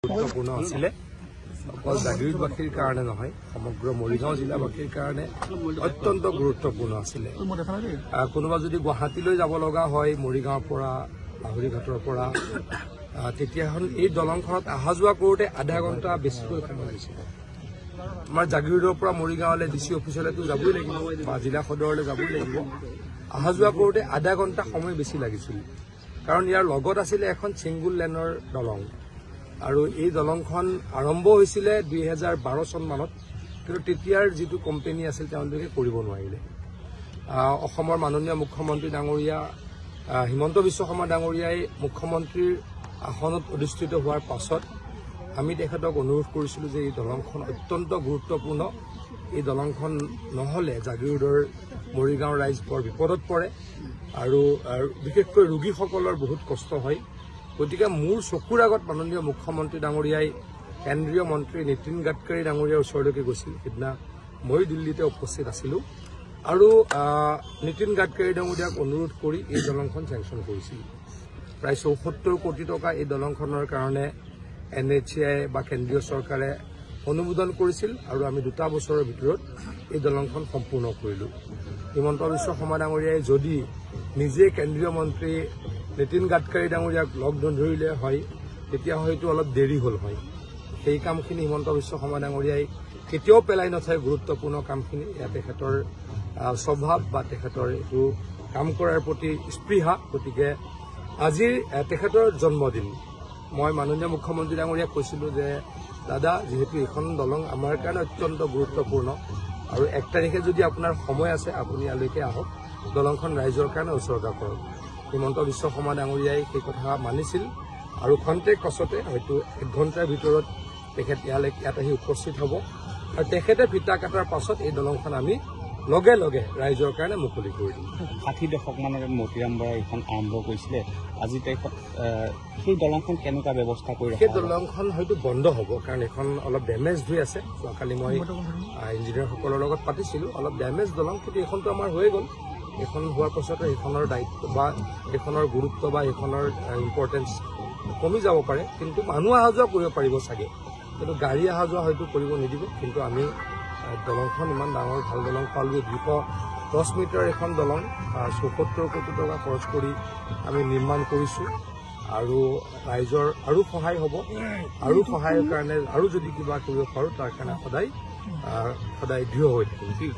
গুৰুত্বপূৰ্ণ আছিলে অকল জাগিৰোডবাসীৰ কাৰণে নহয় সমগ্ৰ মৰিগাঁও জিলাবাসীৰ কাৰণে অত্যন্ত গুৰুত্বপূৰ্ণ আছিলে কোনোবা যদি গুৱাহাটীলৈ যাব লগা হয় মৰিগাঁৱৰ পৰা লাহৰীঘাটৰ পৰা তেতিয়াহ'লে এই দলংখনত অহা যোৱা কৰোঁতে আধা ঘণ্টা বেছিকৈ সময় হৈছিল আমাৰ জাগিৰোডৰ পৰা মৰিগাঁৱলৈ ডিচি অফিচলৈতো যাবই লাগিব বা জিলা সদৰলৈ যাবই লাগিব অহা যোৱা কৰোঁতে আধা ঘণ্টা সময় বেছি লাগিছিল কাৰণ ইয়াৰ লগত আছিলে এখন ছিংগুল লেনৰ দলং আৰু এই দলংখন আৰম্ভ হৈছিলে 2012 চন মানত কিন্তু তেতিয়াৰ যিটো কোম্পানী আছিল তেওঁলোকে কৰিব নোৱাৰিলে অসমৰ মাননীয় মুখ্যমন্ত্ৰী ডাঙৰীয়া হিমন্ত বিশ্ব শৰ্মা ডাঙৰীয়াই মুখ্যমন্ত্ৰীৰ আসনত অধিষ্ঠিত হোৱাৰ পাছত আমি তেখেতক অনুৰোধ কৰিছিলোঁ যে এই দলংখন অত্যন্ত গুৰুত্বপূৰ্ণ এই দলংখন নহ'লে জাগিৰোডৰ মৰিগাঁও ৰাইজ বৰ বিপদত পৰে আৰু বিশেষকৈ ৰোগীসকলৰ বহুত কষ্ট হয় গতিকে মোৰ চকুৰ আগত মাননীয় মুখ্যমন্ত্ৰী ডাঙৰীয়াই কেন্দ্ৰীয় মন্ত্ৰী নীতিন গাডকাৰী ডাঙৰীয়াৰ ওচৰলৈকে গৈছিল সিদিনা মই দিল্লীতে উপস্থিত আছিলোঁ আৰু নীতিন গাডকাৰী ডাঙৰীয়াক অনুৰোধ কৰি এই দলংখন চেংচন কৰিছিল প্ৰায় ৭৪ কোটি টকা এই দলংখনৰ কাৰণে NHAI বা কেন্দ্ৰীয় চৰকাৰে অনুমোদন কৰিছিল আৰু আমি 2 বছৰৰ ভিতৰত এই দলংখন সম্পূৰ্ণ কৰিলোঁ হিমন্ত বিশ্ব শৰ্মা ডাঙৰীয়াই যদি নিজে কেন্দ্ৰীয় মন্ত্ৰী নীতিন গাডকাৰী ডাঙৰীয়াক লগ নধৰিলে হয় তেতিয়া হয়তো অলপ দেৰি হ'ল হয় সেই কামখিনি হিমন্ত বিশ্ব শৰ্মা ডাঙৰীয়াই কেতিয়াও পেলাই নথয় গুৰুত্বপূৰ্ণ কামখিনি ইয়াত তেখেতৰ স্বভাৱ বা তেখেতৰ এইটো কাম কৰাৰ প্ৰতি স্পৃহা গতিকে আজিৰ তেখেতৰ জন্মদিন মই মাননীয় মুখ্যমন্ত্ৰী ডাঙৰীয়াক কৈছিলোঁ যে দাদা যিহেতু এইখন দলং আমাৰ কাৰণে অত্যন্ত গুৰুত্বপূৰ্ণ আৰু 1 তাৰিখে যদি আপোনাৰ সময় আছে আপুনি ইয়ালৈকে আহক দলংখন ৰাইজৰ কাৰণে উৎসৰ্গা কৰক হিমন্ত বিশ্ব শৰ্মা ডাঙৰীয়াই সেই কথা মানিছিল আৰু খন্তেক পাছতে হয়তো 1 ঘণ্টাৰ ভিতৰত তেখেত ইয়াত আহি উপস্থিত হ'ব আৰু তেখেতে ফিটা কাটাৰ পাছত এই দলংখন আমি লগে লগে ৰাইজৰ কাৰণে মুকলি কৰি দিম 60 দশক মানৰ মতিৰাম বৰাই এখন আৰম্ভ কৰিছিলে আজি তাৰিখত সেই দলংখন কেনেকুৱা ব্যৱস্থা কৰি সেই দলংখন হয়তো বন্ধ হ'ব কাৰণ এখন অলপ ডেমেজ হৈ আছে যোৱাকালি মই ইঞ্জিনিয়াৰসকলৰ লগত পাতিছিলোঁ অলপ ডেমেজ দলং কিন্তু এইখনতো আমাৰ হৈ গ'ল এখন হোৱাৰ পাছতে এইখনৰ দায়িত্ব বা এইখনৰ গুৰুত্ব বা এইখনৰ ইম্পৰ্টেঞ্চ কমি যাব পাৰে কিন্তু মানুহ অহা যোৱা কৰিব পাৰিব চাগে কিন্তু গাড়ী অহা যোৱা হয়তো কৰিব নিদিব কিন্তু আমি দলংখন ইমান ডাঙৰ ভাল দলং পালোঁ 210 মিটাৰ এখন দলং ৭৪ কোটি টকা খৰচ কৰি আমি নিৰ্মাণ কৰিছোঁ আৰু ৰাইজৰ আৰু সহায় হ'ব আৰু সহায়ৰ কাৰণে আৰু যদি কিবা কৰিব পাৰোঁ তাৰ কাৰণে সদায় দৃঢ় হৈ থাকিম